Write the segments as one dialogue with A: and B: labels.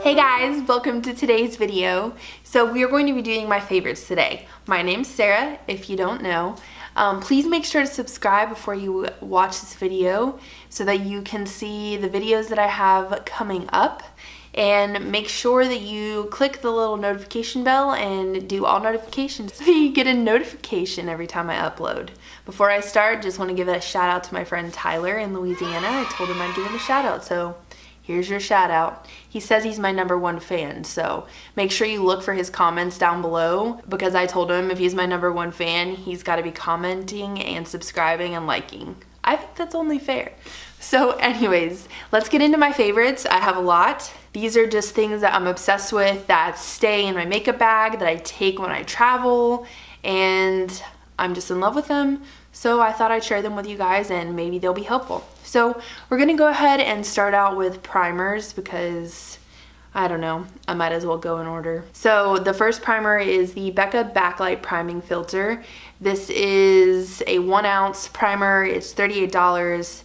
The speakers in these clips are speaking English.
A: Hey guys, welcome to today's video. So we are going to be doing my favorites today. My name's Sarah, if you don't know. Please make sure to subscribe before you watch this video so that you can see the videos that I have coming up. And make sure that you click the little notification bell and do all notifications so you get a notification every time I upload. Before I start, just want to give a shout out to my friend Tyler in Louisiana. I told him I'd give him a shout out, so here's your shout out. He says he's my #1 fan, so make sure you look for his comments down below because I told him if he's my #1 fan, he's got to be commenting and subscribing and liking. I think that's only fair. So anyways, let's get into my favorites. I have a lot. These are just things that I'm obsessed with that stay in my makeup bag, that I take when I travel, and I'm just in love with them. So I thought I'd share them with you guys and maybe they'll be helpful. So we're gonna go ahead and start out with primers because I don't know, I might as well go in order. So the first primer is the Becca Backlight Priming Filter. This is a 1 ounce primer. It's $38.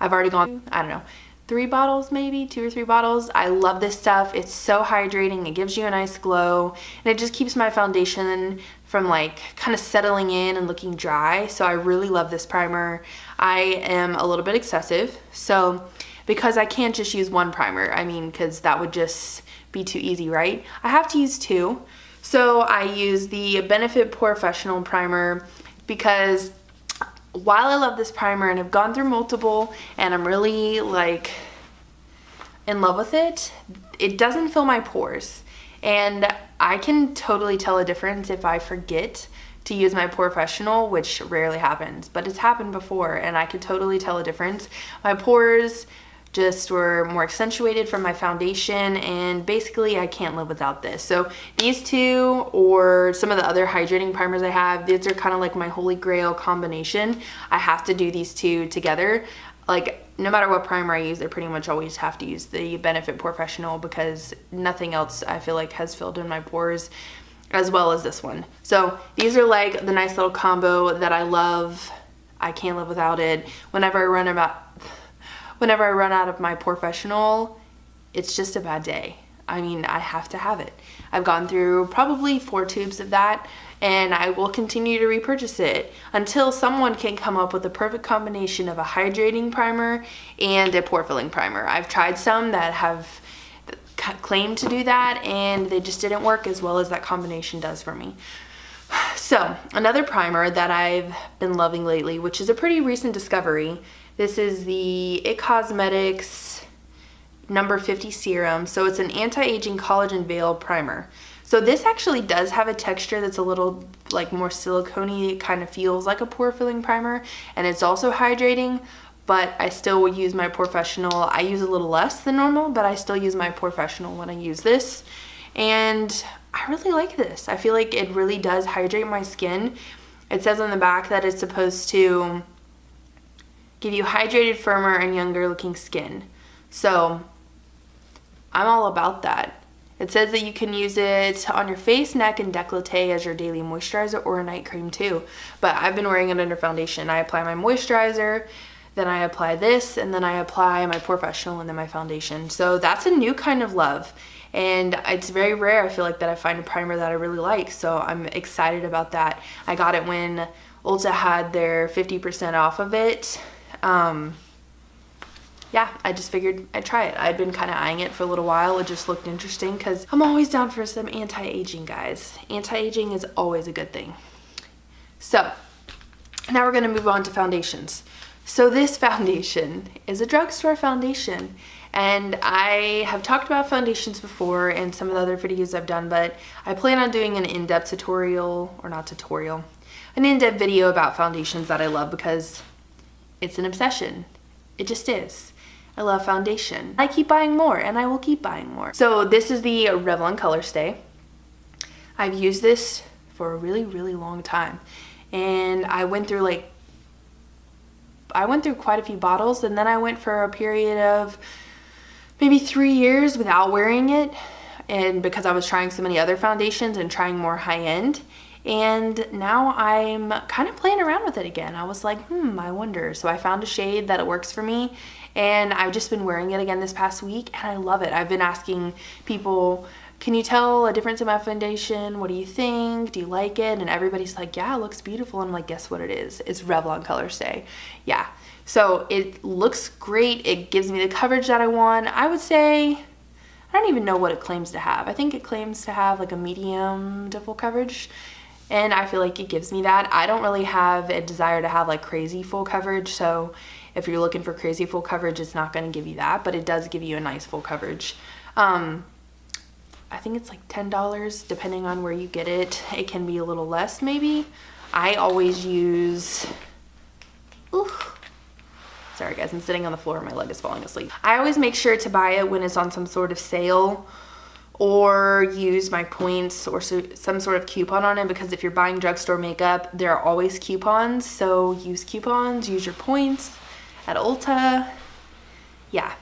A: I've already gone, I don't know, 3 bottles maybe, 2 or 3 bottles. I love this stuff. It's so hydrating. It gives you a nice glow and it just keeps my foundation from like kind of settling in and looking dry. So I really love this primer. I am a little bit excessive. So because I can't just use 1 primer, I mean, because that would just be too easy, right? I have to use 2. So I use the Benefit Porefessional primer because while I love this primer and have gone through multiple and I'm really like in love with it, it doesn't fill my pores. And I can totally tell a difference if I forget to use my Porefessional, which rarely happens, but it's happened before and I could totally tell a difference. My pores just were more accentuated from my foundation and basically I can't live without this. So these two or some of the other hydrating primers I have, these are kind of like my holy grail combination. I have to do these two together. Like no matter what primer I use, I pretty much always have to use the Benefit Porefessional because nothing else I feel like has filled in my pores as well as this one. So these are like the nice little combo that I love. I can't live without it. Whenever I run out of my Porefessional, it's just a bad day. I mean, I have to have it. I've gone through probably 4 tubes of that and I will continue to repurchase it until someone can come up with the perfect combination of a hydrating primer and a pore filling primer. I've tried some that have claimed to do that and they just didn't work as well as that combination does for me. So another primer that I've been loving lately, which is a pretty recent discovery, this is the itCosmetics number 50 serum. So it's an anti-aging collagen veil primer. So this actually does have a texture that's a little like more silicone-y. It kind of feels like a pore filling primer and it's also hydrating, but I still would use my Porefessional. I use a little less than normal, but I still use my Porefessional when I use this. And I really like this. I feel like it really does hydrate my skin. It says on the back that it's supposed to give you hydrated, firmer, and younger looking skin. So I'm all about that. It says that you can use it on your face, neck, and décolleté as your daily moisturizer or a night cream too. But I've been wearing it under foundation. I apply my moisturizer, then I apply this, and then I apply my Porefessional and then my foundation. So that's a new kind of love. And it's very rare, I feel like, that I find a primer that I really like. So I'm excited about that. I got it when Ulta had their 50% off of it. Yeah, I just figured I'd try it. I'd been kind of eyeing it for a little while. It just looked interesting because I'm always down for some anti-aging, guys. Anti-aging is always a good thing. So now we're going to move on to foundations. So this foundation is a drugstore foundation. And I have talked about foundations before in some of the other videos I've done, but I plan on doing an in-depth tutorial, or not tutorial, an in-depth video about foundations that I love because it's an obsession. It just is. I love foundation. I keep buying more and I will keep buying more. So this is the Revlon Colorstay. I've used this for a really, really long time. And I went through quite a few bottles and then I went for a period of maybe 3 years without wearing it. And because I was trying so many other foundations and trying more high-end. and now I'm kind of playing around with it again. I was like, I wonder. So I found a shade that it works for me, and I've just been wearing it again this past week, and I love it. I've been asking people, can you tell a difference in my foundation? What do you think? Do you like it? And everybody's like, yeah, it looks beautiful. And I'm like, guess what it is? It's Revlon Colorstay. Yeah. So it looks great. It gives me the coverage that I want. I would say, I don't even know what it claims to have. I think it claims to have like a medium to full coverage, and I feel like it gives me that. I don't really have a desire to have like crazy full coverage, so if you're looking for crazy full coverage, it's not going to give you that, but it does give you a nice full coverage. I think it's like $10 depending on where you get it. It can be a little less maybe. I always use, sorry guys, I'm sitting on the floor, my leg is falling asleep. I always make sure to buy it when it's on some sort of sale, or use my points or some sort of coupon on it, because if you're buying drugstore makeup, there are always coupons. So use coupons, use your points at Ulta. Yeah,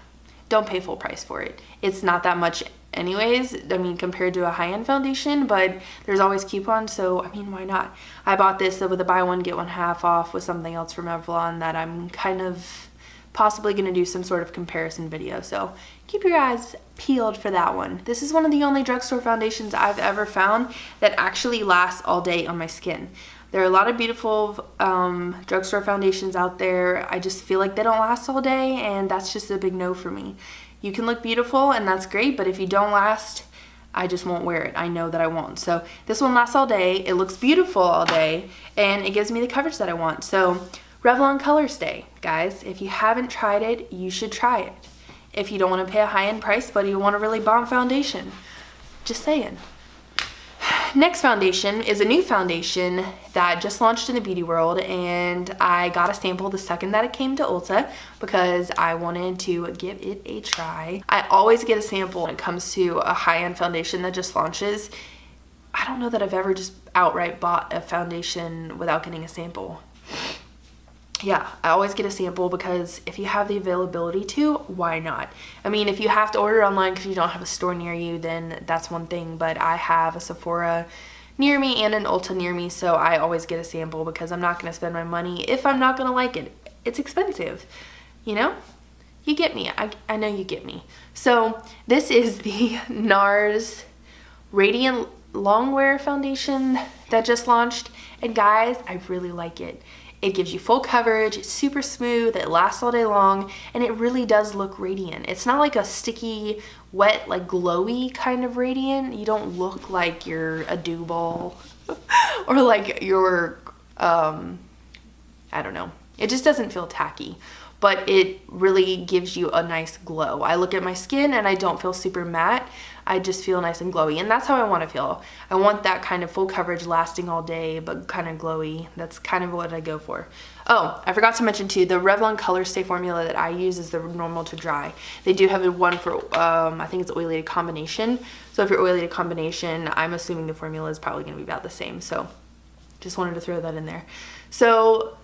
A: don't pay full price for it. It's not that much anyways, I mean, compared to a high-end foundation, but there's always coupons, so I mean, why not? I bought this with a buy one get one half off with something else from Revlon that I'm kind of possibly going to do some sort of comparison video, so keep your eyes peeled for that one. This is one of the only drugstore foundations I've ever found that actually lasts all day on my skin. There are a lot of beautiful drugstore foundations out there. I just feel like they don't last all day, and that's just a big no for me. You can look beautiful and that's great, but if you don't last, I just won't wear it. I know that I won't. So this one lasts all day, it looks beautiful all day, and it gives me the coverage that I want. So Revlon Colorstay, guys, if you haven't tried it, you should try it. If you don't want to pay a high-end price, but you want a really bomb foundation, just saying. Next foundation is a new foundation that just launched in the beauty world, and I got a sample the second that it came to Ulta because I wanted to give it a try. I always get a sample when it comes to a high-end foundation that just launches. I don't know that I've ever just outright bought a foundation without getting a sample. Yeah, I always get a sample because if you have the availability to, why not? I mean, if you have to order online because you don't have a store near you, then that's one thing, but I have a Sephora near me and an Ulta near me, so I always get a sample because I'm not going to spend my money if I'm not going to like it. It's expensive, you know? You get me. I know you get me. So this is the NARS Radiant Longwear foundation that just launched, and guys, I really like it. It gives you full coverage, it's super smooth, it lasts all day long, and it really does look radiant. It's not like a sticky, wet, like glowy kind of radiant. You don't look like you're a dew ball or like you're, I don't know. It just doesn't feel tacky, but it really gives you a nice glow. I look at my skin and I don't feel super matte. I just feel nice and glowy, and that's how I want to feel. I want that kind of full coverage lasting all day, but kind of glowy. That's kind of what I go for. Oh, I forgot to mention too, the Revlon Colorstay formula that I use is the normal to dry. They do have one for, I think it's oily to combination. So if you're oily to combination, I'm assuming the formula is probably going to be about the same. So just wanted to throw that in there. So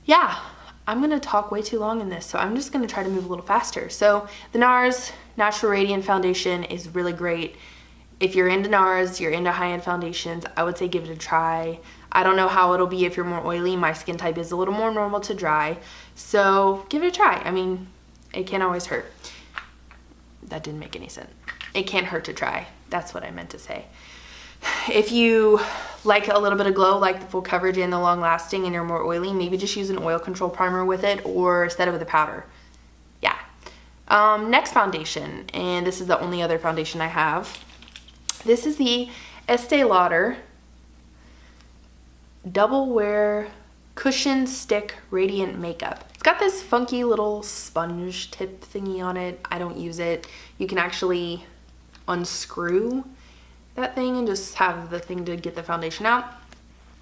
A: yeah, I'm going to talk way too long in this, so I'm just going to try to move a little faster. So the NARS Natural Radiant Foundation is really great. If you're into NARS, you're into high-end foundations, I would say give it a try. I don't know how it'll be if you're more oily. My skin type is a little more normal to dry, so give it a try. I mean, it can't always hurt. That didn't make any sense. It can't hurt to try. That's what I meant to say. If you like a little bit of glow, like the full coverage and the long lasting, and you're more oily, maybe just use an oil control primer with it, or set it with a powder. Yeah. Next foundation, and this is the only other foundation I have. This is the Estee Lauder Double Wear Cushion Stick Radiant Makeup. It's got this funky little sponge tip thingy on it. I don't use it. You can actually unscrew that thing and just have the thing to get the foundation out.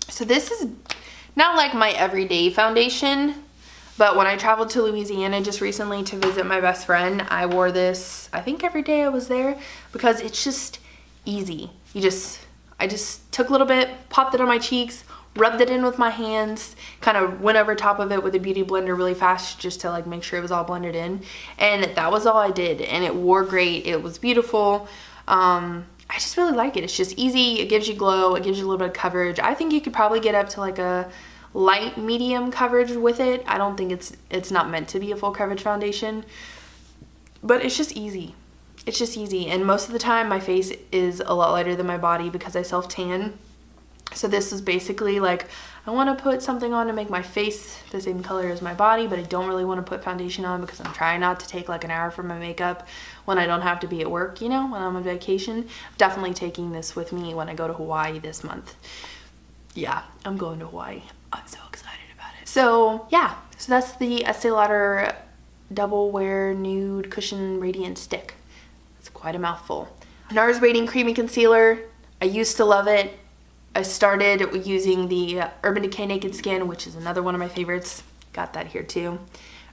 A: So this is not like my everyday foundation, but when I traveled to Louisiana just recently to visit my best friend, I wore this, I think every day I was there, because it's just easy. I just took a little bit, popped it on my cheeks, rubbed it in with my hands, kind of went over top of it with a beauty blender really fast just to like make sure it was all blended in, and that was all I did, and it wore great. It was beautiful. I just really like it. It's just easy. It gives you glow. It gives you a little bit of coverage. I think you could probably get up to like a light medium coverage with it. I don't think it's not meant to be a full coverage foundation, but it's just easy. It's just easy. And most of the time my face is a lot lighter than my body because I self-tan. So this is basically like, I want to put something on to make my face the same color as my body, but I don't really want to put foundation on because I'm trying not to take like an hour for my makeup when I don't have to be at work, you know, when I'm on vacation. Definitely taking this with me when I go to Hawaii this month. Yeah, I'm going to Hawaii. I'm so excited about it. So yeah, so that's the Estee Lauder Double Wear Nude Cushion Radiant Stick. It's quite a mouthful. NARS Radiant Creamy Concealer. I used to love it. I started using the Urban Decay Naked Skin, which is another one of my favorites. Got that here too.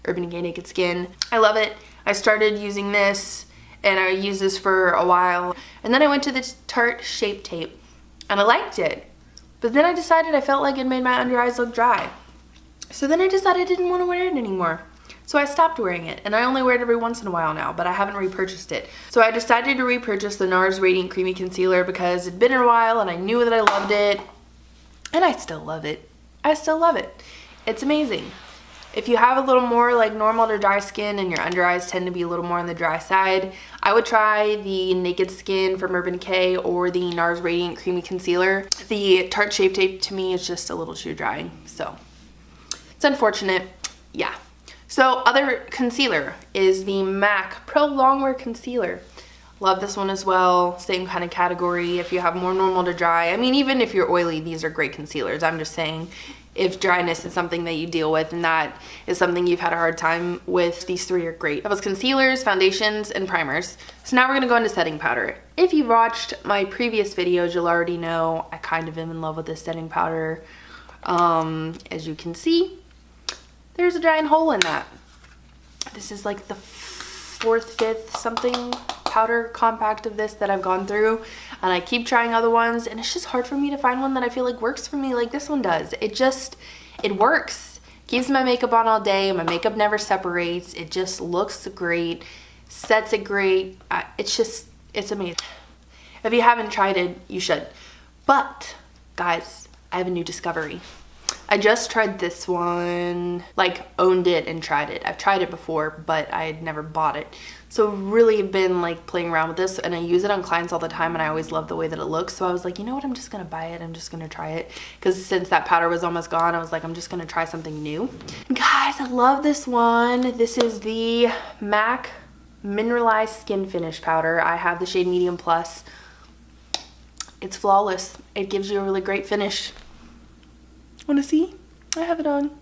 A: Urban Decay Naked Skin. I love it. I started using this and I used this for a while. And then I went to the Tarte Shape Tape and I liked it. But then I decided I felt like it made my under eyes look dry. So then I decided I didn't want to wear it anymore. So I stopped wearing it, and I only wear it every once in a while now, but I haven't repurchased it. So I decided to repurchase the NARS Radiant Creamy Concealer because it'd been a while and I knew that I loved it. And I still love it. I still love it. It's amazing. If you have a little more like normal to dry skin and your under eyes tend to be a little more on the dry side, I would try the Naked Skin from Urban Decay or the NARS Radiant Creamy Concealer. The Tarte Shape Tape to me is just a little too dry, so it's unfortunate. Yeah. So other concealer is the MAC Prolongwear Concealer. Love this one as well. Same kind of category. If you have more normal to dry, I mean, even if you're oily, these are great concealers. I'm just saying, if dryness is something that you deal with and that is something you've had a hard time with, these three are great. That was concealers, foundations, and primers. So now we're gonna go into setting powder. If you've watched my previous videos, you'll already know I kind of am in love with this setting powder. As you can see, there's a giant hole in that. This is like the fourth, fifth something powder compact of this that I've gone through, and I keep trying other ones, and it's just hard for me to find one that I feel like works for me like this one does. It works. Keeps my makeup on all day. My makeup never separates. It just looks great, sets it great. It's amazing. If you haven't tried it, you should. But guys, I have a new discovery. I just tried this one, like owned it and tried it. I've tried it before, but I had never bought it. So really been like playing around with this, and I use it on clients all the time, and I always love the way that it looks. So I was like, you know what, I'm just gonna buy it. I'm just gonna try it. Because since that powder was almost gone, I was like, I'm just gonna try something new. And guys, I love this one. This is the MAC Mineralize Skinfinish powder. I have the shade Medium Plus. It's flawless. It gives you a really great finish. Wanna see? I have it on.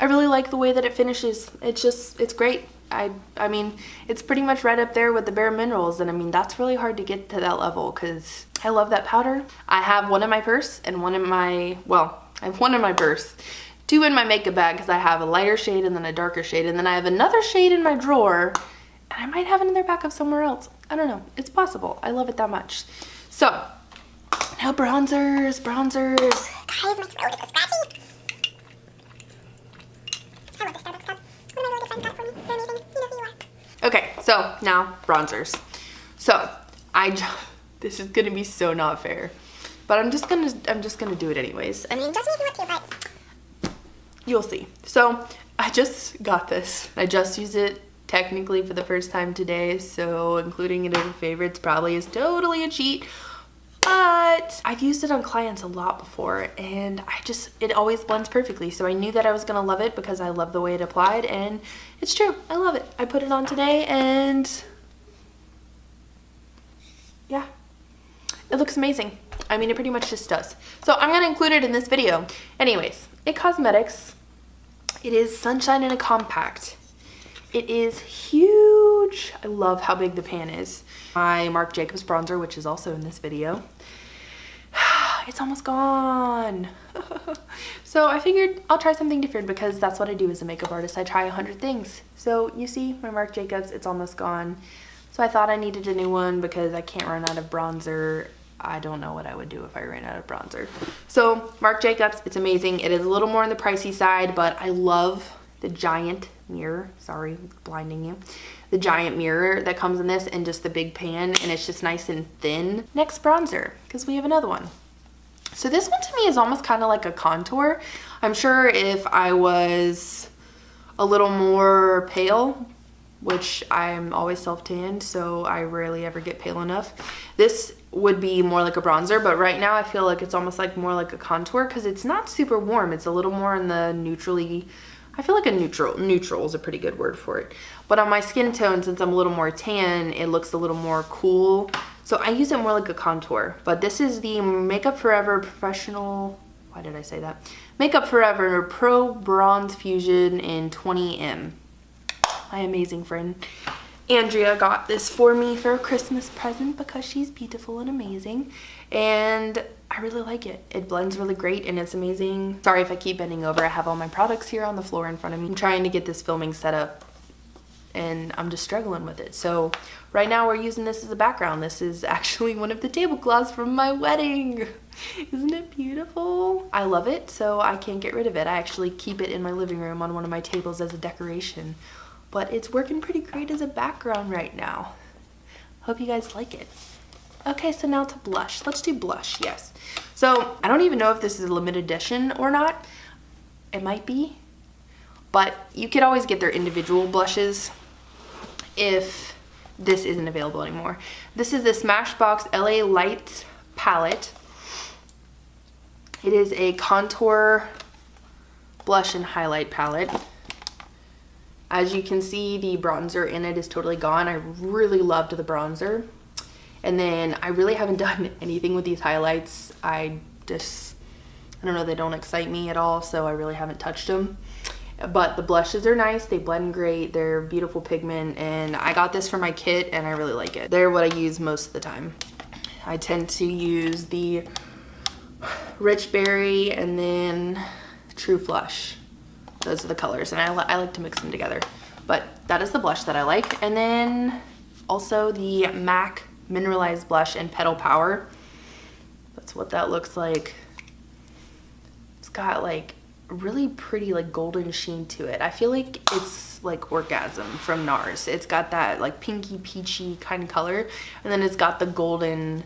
A: I really like the way that it finishes. It's great. I mean, it's pretty much right up there with the Bareminerals, and I mean, that's really hard to get to that level because I love that powder. I have one in my purse and one in my, well, I have one in my purse, two in my makeup bag because I have a lighter shade and then a darker shade, and then I have another shade in my drawer, and I might have another backup somewhere else. I don't know. It's possible. I love it that much. So, now bronzers.
B: Guys, my throat is so scratchy. I love this Starbucks cup. One of my really good friends got for me. They're amazing. You know who you are.
A: Okay, so now bronzers. So this is gonna be so not fair, but I'm just gonna do it anyways.
B: I mean, just if you want to, but
A: You'll see. So I just got this. I just used it technically for the first time today, so including it in favorites probably is totally a cheat. But I've used it on clients a lot before, and it always blends perfectly. So I knew that I was gonna love it because I love the way it applied, and it's true. I love it. I put it on today, and yeah, it looks amazing. I mean, it pretty much just does. So I'm gonna include it in this video. Anyways, itCosmetics. It is Sunshine in a Compact. It is huge. I love how big the pan is. My Marc Jacobs bronzer, which is also in this video. It's almost gone. So I figured I'll try something different because that's what I do as a makeup artist. I try 100 things. So you see my Marc Jacobs, it's almost gone. So I thought I needed a new one because I can't run out of bronzer. I don't know what I would do if I ran out of bronzer. So Marc Jacobs, it's amazing. It is a little more on the pricey side, but I love the giant mirror, sorry, blinding you, the giant mirror that comes in this, and just the big pan, and it's just nice and thin. Next, bronzer, because we have another one. So this one to me is almost kind of like a contour. I'm sure if I was a little more pale, which I'm always self-tanned, so I rarely ever get pale enough, this would be more like a bronzer, but right now I feel like it's almost like more like a contour because it's not super warm. It's a little more in the neutrally, I feel like a neutral is a pretty good word for it. But on my skin tone, since I'm a little more tan, it looks a little more cool. So I use it more like a contour. But this is the Makeup Forever Professional, why did I say that? Makeup Forever Pro Bronze Fusion in 20M. My amazing friend Andrea got this for me for a Christmas present because she's beautiful and amazing, and I really like it. It blends really great and it's amazing. Sorry if I keep bending over. I have all my products here on the floor in front of me. I'm trying to get this filming set up and I'm just struggling with it. So right now we're using this as a background. This is actually one of the tablecloths from my wedding. Isn't it beautiful? I love it, so I can't get rid of it. I actually keep it in my living room on one of my tables as a decoration. But it's working pretty great as a background right now. Hope you guys like it. Okay, so now to blush. Let's do blush, yes. So I don't even know if this is a limited edition or not. It might be. But you could always get their individual blushes if this isn't available anymore. This is the Smashbox LA Light palette. It is a contour blush and highlight palette. As you can see, the bronzer in it is totally gone. I really loved the bronzer. And then I really haven't done anything with these highlights. I don't know, they don't excite me at all, so I really haven't touched them. But the blushes are nice, they blend great, they're beautiful pigment, and I got this for my kit and I really like it. They're what I use most of the time. I tend to use the Rich Berry and then True Flush. Those are the colors, and I like to mix them together. But that is the blush that I like. And then also the MAC Mineralize blush in Petal Power. That's what that looks like. It's got like really pretty like golden sheen to it. I feel like it's like Orgasm from NARS. It's got that like pinky peachy kind of color, and then it's got the golden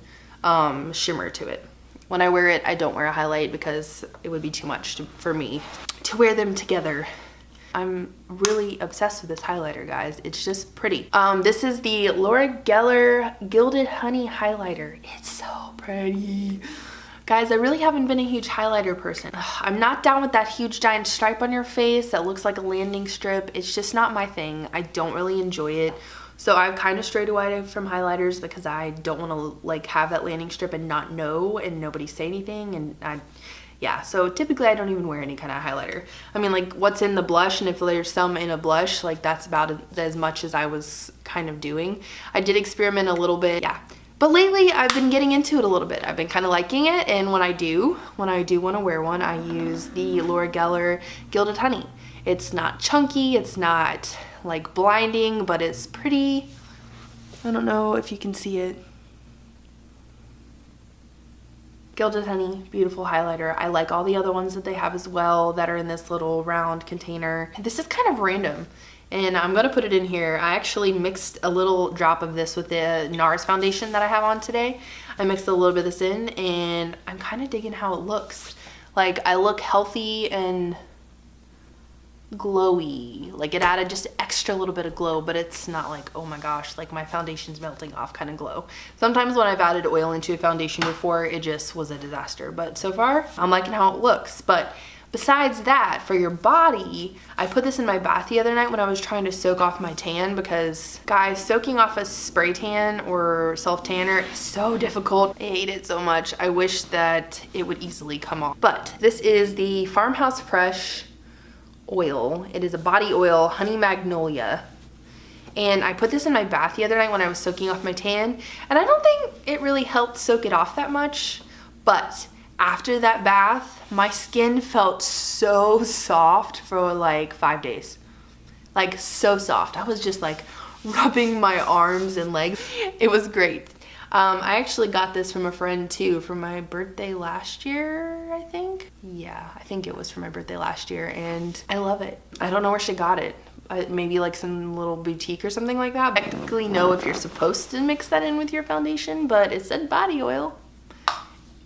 A: shimmer to it. When I wear it, I don't wear a highlight because it would be too much for me to wear them together. I'm really obsessed with this highlighter, guys. It's just pretty. This is the Laura Geller Gilded Honey Highlighter. It's so pretty. Guys, I really haven't been a huge highlighter person. I'm not down with that huge giant stripe on your face that looks like a landing strip. It's just not my thing. I don't really enjoy it. So I've kind of strayed away from highlighters because I don't want to like have that landing strip and not know and nobody say anything, and yeah, so typically I don't even wear any kind of highlighter. I mean, like what's in the blush, and if there's some in a blush, like that's about as much as I was kind of doing. I did experiment a little bit, yeah. But lately I've been getting into it a little bit. I've been kind of liking it, and when I do want to wear one, I use the Laura Geller Gilded Honey. It's not chunky, it's not like blinding, but it's pretty. I don't know if you can see it. Gilded Honey, beautiful highlighter. I like all the other ones that they have as well that are in this little round container. This is kind of random, and I'm gonna put it in here. I actually mixed a little drop of this with the NARS foundation that I have on today. I mixed a little bit of this in, and I'm kind of digging how it looks. Like, I look healthy and glowy. Like, it added just extra little bit of glow, but it's not like, oh my gosh, like my foundation's melting off kind of glow. Sometimes when I've added oil into a foundation before, it just was a disaster, but so far I'm liking how it looks. But besides that, for your body, I put this in my bath the other night when I was trying to soak off my tan, because guys, soaking off a spray tan or self tanner is so difficult. I hate it so much. I wish that it would easily come off. But this is the Farmhouse Fresh oil. It is a body oil, honey magnolia, and I put this in my bath the other night when I was soaking off my tan, and I don't think it really helped soak it off that much, but after that bath my skin felt so soft for like 5 days. Like, so soft. I was just like rubbing my arms and legs. It was great. I actually got this from a friend too for my birthday last year, I think. Yeah, I think it was for my birthday last year, and I love it. I don't know where she got it, maybe like some little boutique or something like that. I don't technically know if you're supposed to mix that in with your foundation, but it said body oil.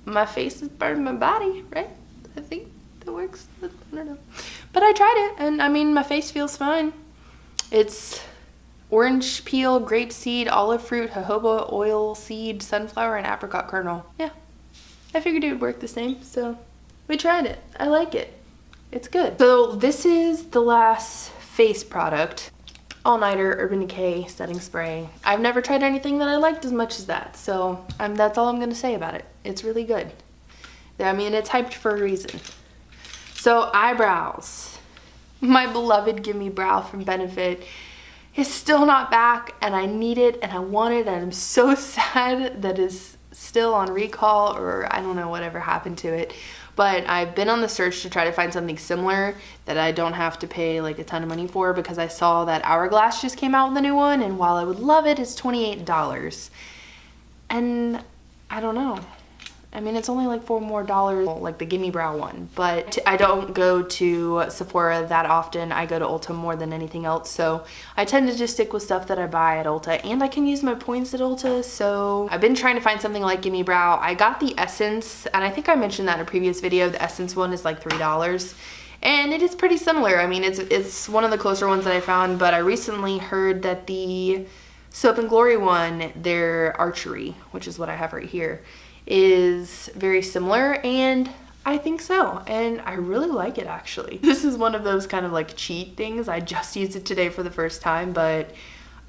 A: My face is part of my body, right? I think that works. I don't know. But I tried it, and I mean, my face feels fine. It's orange peel, grape seed, olive fruit, jojoba oil seed, sunflower, and apricot kernel. Yeah, I figured it would work the same, so we tried it. I like it. It's good. So this is the last face product. All Nighter Urban Decay Setting Spray. I've never tried anything that I liked as much as that, so that's all I'm gonna say about it. It's really good. I mean, it's hyped for a reason. So eyebrows. My beloved Gimme Brow from Benefit is still not back, and I need it and I want it, and I'm so sad that it's still on recall, or I don't know whatever happened to it. But I've been on the search to try to find something similar that I don't have to pay like a ton of money for, because I saw that Hourglass just came out with a new one, and while I would love it, it's $28. And I don't know. I mean, it's only like $4 more, like the Gimme Brow one, but I don't go to Sephora that often. I go to Ulta more than anything else, so I tend to just stick with stuff that I buy at Ulta, and I can use my points at Ulta, so I've been trying to find something like Gimme Brow. I got the Essence, and I think I mentioned that in a previous video. The Essence one is like $3, and it is pretty similar. I mean, it's one of the closer ones that I found, but I recently heard that the Soap and Glory one, their Archery, which is what I have right here, is very similar, and I think so, and I really like it actually. This is one of those kind of like cheat things. I just used it today for the first time, but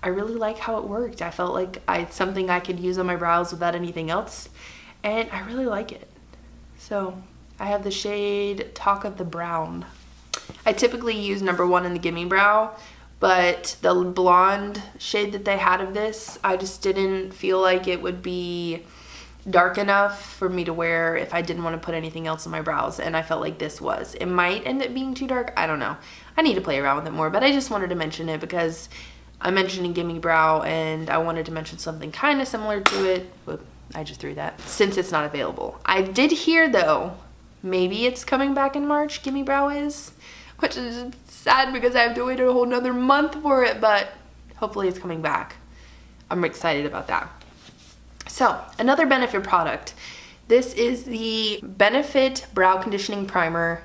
A: I really like how it worked. I felt like it's something I could use on my brows without anything else, and I really like it. So I have the shade Talk of the Brown. I typically use number 1 in the Gimme Brow, but the blonde shade that they had of this, I just didn't feel like it would be dark enough for me to wear if I didn't want to put anything else on my brows, and I felt like this was. It might end up being too dark, I don't know. I need to play around with it more, but I just wanted to mention it because I mentioned in Gimme Brow, and I wanted to mention something kind of similar to it. Whoop, I just threw that. Since it's not available. I did hear though, maybe it's coming back in March, Gimme Brow is, which is sad because I have to wait a whole nother month for it, but hopefully it's coming back. I'm excited about that. So, another Benefit product. This is the Benefit Brow Conditioning Primer.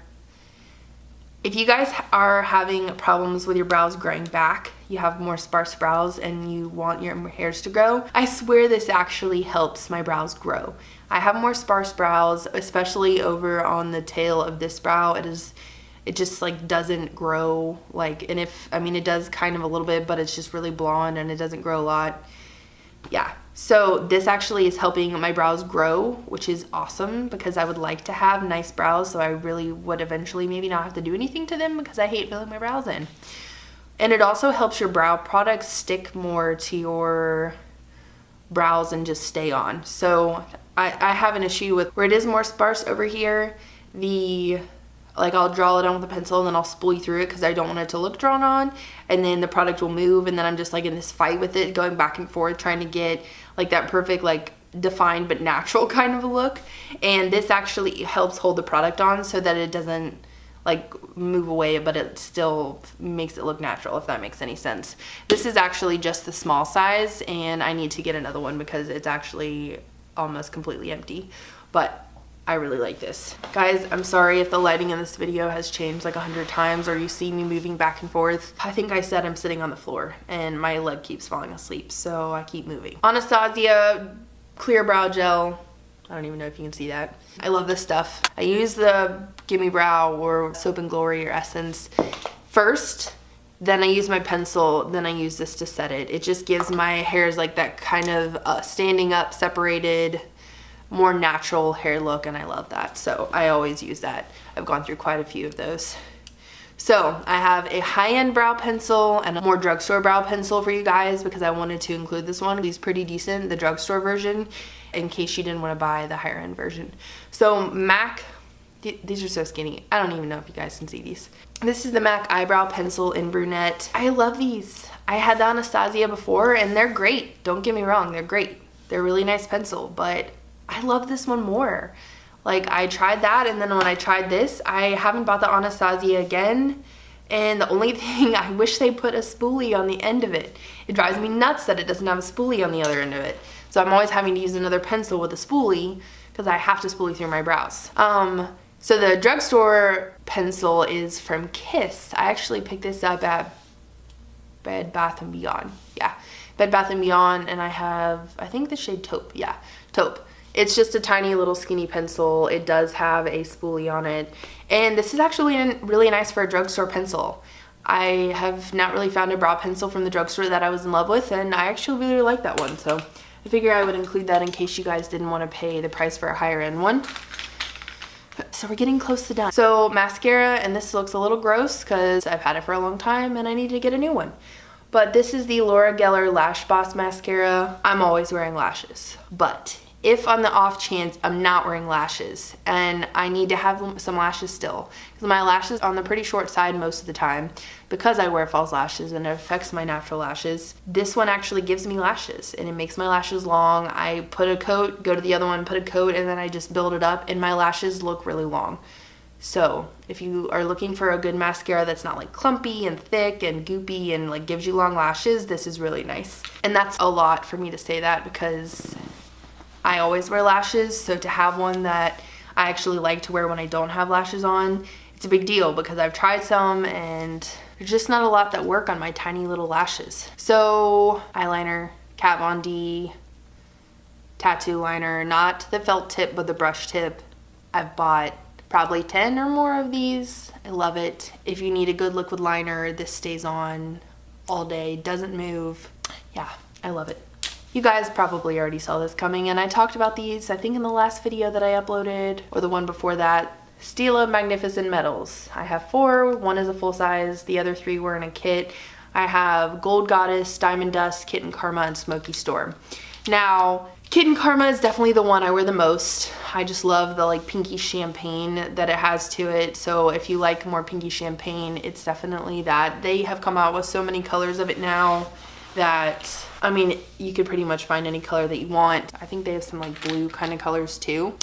A: If you guys are having problems with your brows growing back, you have more sparse brows and you want your hairs to grow, I swear this actually helps my brows grow. I have more sparse brows, especially over on the tail of this brow. It just like doesn't grow, like, and if, I mean, it does kind of a little bit, but it's just really blonde and it doesn't grow a lot. Yeah, so this actually is helping my brows grow, which is awesome because I would like to have nice brows, so I really would eventually maybe not have to do anything to them because I hate filling my brows in. And it also helps your brow products stick more to your brows and just stay on. So I have an issue with where it is more sparse over here, like I'll draw it on with a pencil and then I'll spoolie through it because I don't want it to look drawn on, and then the product will move, and then I'm just like in this fight with it, going back and forth trying to get like that perfect, like defined but natural kind of a look. And this actually helps hold the product on so that it doesn't like move away, but it still makes it look natural, if that makes any sense. This is actually just the small size, and I need to get another one because it's actually almost completely empty, but I really like this. Guys, I'm sorry if the lighting in this video has changed like 100 times or you see me moving back and forth. I think I said I'm sitting on the floor and my leg keeps falling asleep, so I keep moving. Anastasia Clear Brow Gel. I don't even know if you can see that. I love this stuff. I use the Gimme Brow or Soap and Glory or Essence first, then I use my pencil, then I use this to set it. It just gives my hairs like that kind of standing up, separated, more natural hair look, and I love that, so I always use that. I've gone through quite a few of those. So I have a high-end brow pencil and a more drugstore brow pencil for you guys because I wanted to include this one. It's pretty decent, the drugstore version, in case you didn't want to buy the higher end version. So MAC, these are so skinny, I don't even know if you guys can see these. This is the MAC eyebrow pencil in brunette. I love these. I had the Anastasia before and they're great, don't get me wrong, they're great. They're a really nice pencil, but I love this one more. Like, I tried that, and then when I tried this, I haven't bought the Anastasia again And the only thing, I wish they put a spoolie on the end of it. It drives me nuts that it doesn't have a spoolie on the other end of it. So I'm always having to use another pencil with a spoolie because I have to spoolie through my brows. So the drugstore pencil is from Kiss. I actually picked this up at Bed Bath & Beyond. Yeah, Bed Bath & Beyond, and I have, I think the shade Taupe. Yeah, Taupe. It's just a tiny little skinny pencil. It does have a spoolie on it. And this is actually really nice for a drugstore pencil. I have not really found a brow pencil from the drugstore that I was in love with, and I actually really like that one. So I figure I would include that in case you guys didn't want to pay the price for a higher end one. So we're getting close to done. So mascara, and this looks a little gross because I've had it for a long time and I need to get a new one. But this is the Laura Geller Lash Boss Mascara. I'm always wearing lashes, but if on the off chance I'm not wearing lashes and I need to have some lashes still, because my lashes are on the pretty short side most of the time because I wear false lashes and it affects my natural lashes, this one actually gives me lashes and it makes my lashes long. I put a coat, go to the other one, put a coat, and then I just build it up and my lashes look really long. So if you are looking for a good mascara that's not like clumpy and thick and goopy and like gives you long lashes, this is really nice. And that's a lot for me to say that because I always wear lashes, so to have one that I actually like to wear when I don't have lashes on, it's a big deal because I've tried some and there's just not a lot that work on my tiny little lashes. So eyeliner, Kat Von D, tattoo liner, not the felt tip but the brush tip. I've bought probably 10 or more of these. I love it. If you need a good liquid liner, this stays on all day, doesn't move. Yeah, I love it. You guys probably already saw this coming, and I talked about these, I think in the last video that I uploaded, or the one before that. Stila Magnificent Metals. I have 4, one is a full size, the other 3 were in a kit. I have Gold Goddess, Diamond Dust, Kitten Karma, and Smoky Storm. Now, Kitten Karma is definitely the one I wear the most. I just love the like pinky champagne that it has to it. So if you like more pinky champagne, it's definitely that. They have come out with so many colors of it now that, I mean, you could pretty much find any color that you want. I think they have some like blue kind of colors too.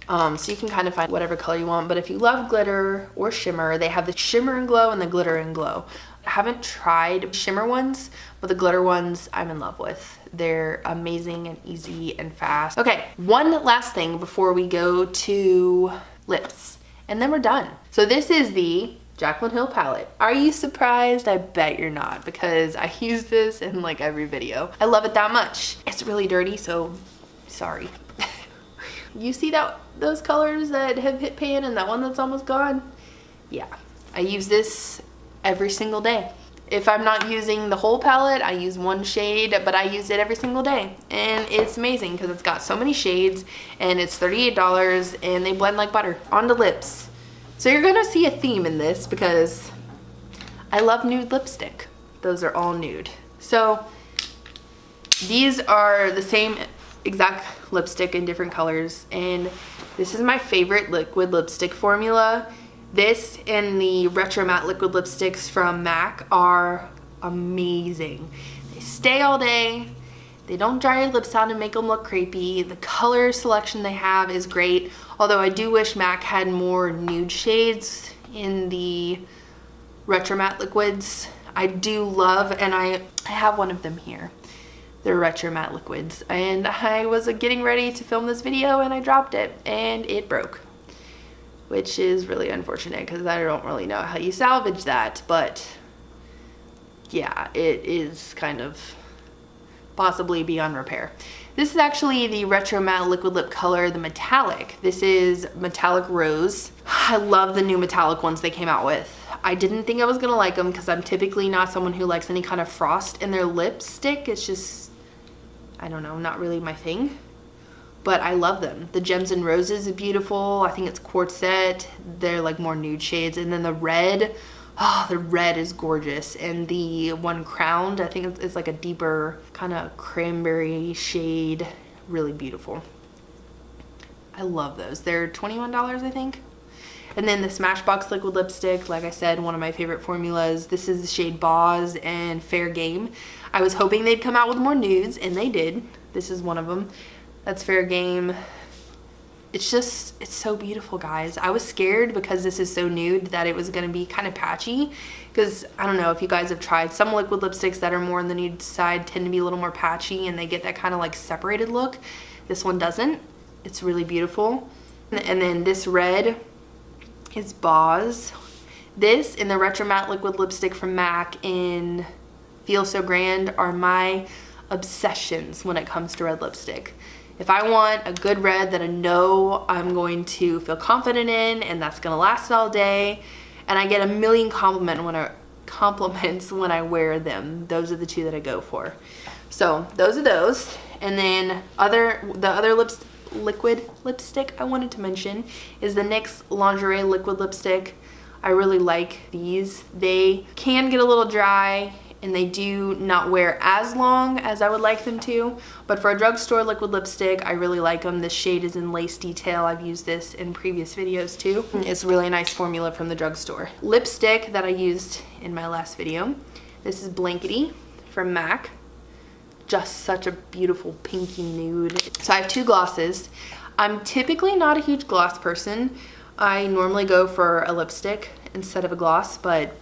A: So you can kind of find whatever color you want. But if you love glitter or shimmer, they have the shimmer and glow and the glitter and glow. I haven't tried shimmer ones, but the glitter ones I'm in love with. They're amazing and easy and fast. Okay, one last thing before we go to lips, and then we're done. So this is the Jaclyn Hill palette. Are you surprised? I bet you're not, because I use this in like every video. I love it that much. It's really dirty, so sorry. You see those colors that have hit pan and that one that's almost gone? Yeah, I use this every single day. If I'm not using the whole palette, I use one shade, but I use it every single day. And it's amazing because it's got so many shades and it's $38 and they blend like butter. On to lips. So you're gonna see a theme in this because I love nude lipstick. Those are all nude. So these are the same exact lipstick in different colors, and this is my favorite liquid lipstick formula. This and the Retro Matte liquid lipsticks from MAC are amazing. They stay all day. They don't dry your lips out and make them look crepey. The color selection they have is great, although I do wish MAC had more nude shades in the Retro Matte liquids. I do love, and I have one of them here. They're Retro Matte liquids, and I was getting ready to film this video and I dropped it and it broke, which is really unfortunate because I don't really know how you salvage that, but yeah, it is kind of possibly beyond repair. This is actually the Retro Matte liquid lip color, the metallic. This is Metallic Rose. I love the new metallic ones they came out with. I didn't think I was gonna like them because I'm typically not someone who likes any kind of frost in their lipstick. It's just, I don't know, not really my thing. But I love them. The Gems and Roses is beautiful. I think it's Quartzette. They're like more nude shades. And then the red, oh, the red is gorgeous. And the one Crowned, I think it's like a deeper kind of cranberry shade. Really beautiful. I love those. They're $21, I think. And then the Smashbox liquid lipstick, like I said, one of my favorite formulas. This is the shade Boz and Fair Game. I was hoping they'd come out with more nudes, and they did. This is one of them. That's Fair Game. it's so beautiful, guys. I was scared because this is so nude that it was gonna be kind of patchy, because I don't know if you guys have tried some liquid lipsticks that are more on the nude side tend to be a little more patchy and they get that kind of like separated look. This one doesn't. It's really beautiful. And then this red is BOSH. This and the Retro Matte Liquid Lipstick from MAC in Feel So Grand are my obsessions when it comes to red lipstick. If I want a good red that I know I'm going to feel confident in and that's gonna last all day, and I get a million compliments when I wear them, those are the two that I go for. So those are those. And then the other liquid lipstick I wanted to mention is the NYX Lingerie Liquid Lipstick. I really like these. They can get a little dry and they do not wear as long as I would like them to, but for a drugstore liquid lipstick, I really like them. This shade is in Lace Detail. I've used this in previous videos too. It's a really nice formula from the drugstore. Lipstick that I used in my last video, this is Blankety from MAC. Just such a beautiful pinky nude. So I have two glosses. I'm typically not a huge gloss person. I normally go for a lipstick instead of a gloss, but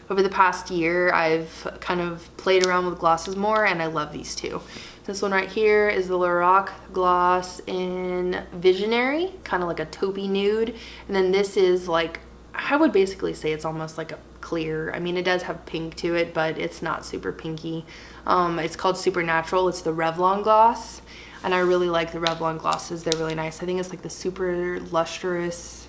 A: over the past year, I've kind of played around with glosses more, and I love these two. This one right here is the Lorac gloss in Visionary, kind of like a taupey nude. And then this is like, I would basically say it's almost like a clear. I mean, it does have pink to it, but it's not super pinky. It's called Supernatural. It's the Revlon gloss, and I really like the Revlon glosses. They're really nice. I think it's like the super lustrous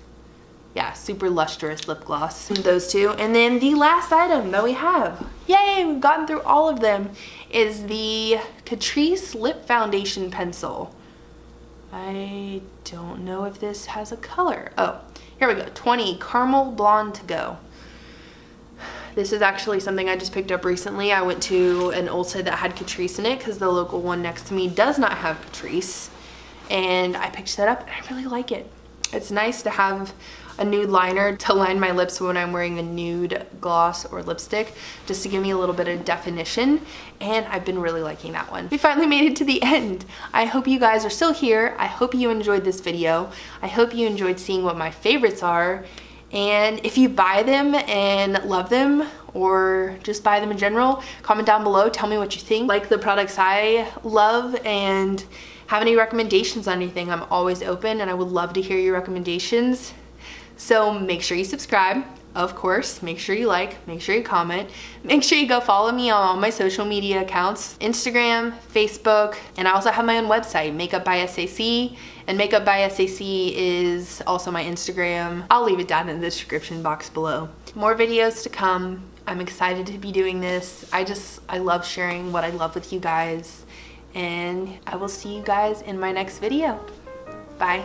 A: lip gloss. Those two. And then the last item that we have, yay, we've gotten through all of them, is the Catrice Lip Foundation Pencil. I don't know if this has a color. Oh, here we go. 20 Caramel Blonde to Go. This is actually something I just picked up recently. I went to an Ulta that had Catrice in it because the local one next to me does not have Catrice. And I picked that up and I really like it. It's nice to have a nude liner to line my lips when I'm wearing a nude gloss or lipstick, just to give me a little bit of definition, and I've been really liking that one. We finally made it to the end. I hope you guys are still here. I hope you enjoyed this video. I hope you enjoyed seeing what my favorites are, and if you buy them and love them, or just buy them in general, comment down below, tell me what you think. Like the products I love, and have any recommendations on anything. I'm always open and I would love to hear your recommendations. So make sure you subscribe, of course, make sure you like, make sure you comment, make sure you go follow me on all my social media accounts, Instagram, Facebook, and I also have my own website, Makeup by SAC, and Makeup by SAC is also my Instagram. I'll leave it down in the description box below. More videos to come. I'm excited to be doing this. I love sharing what I love with you guys, and I will see you guys in my next video. Bye.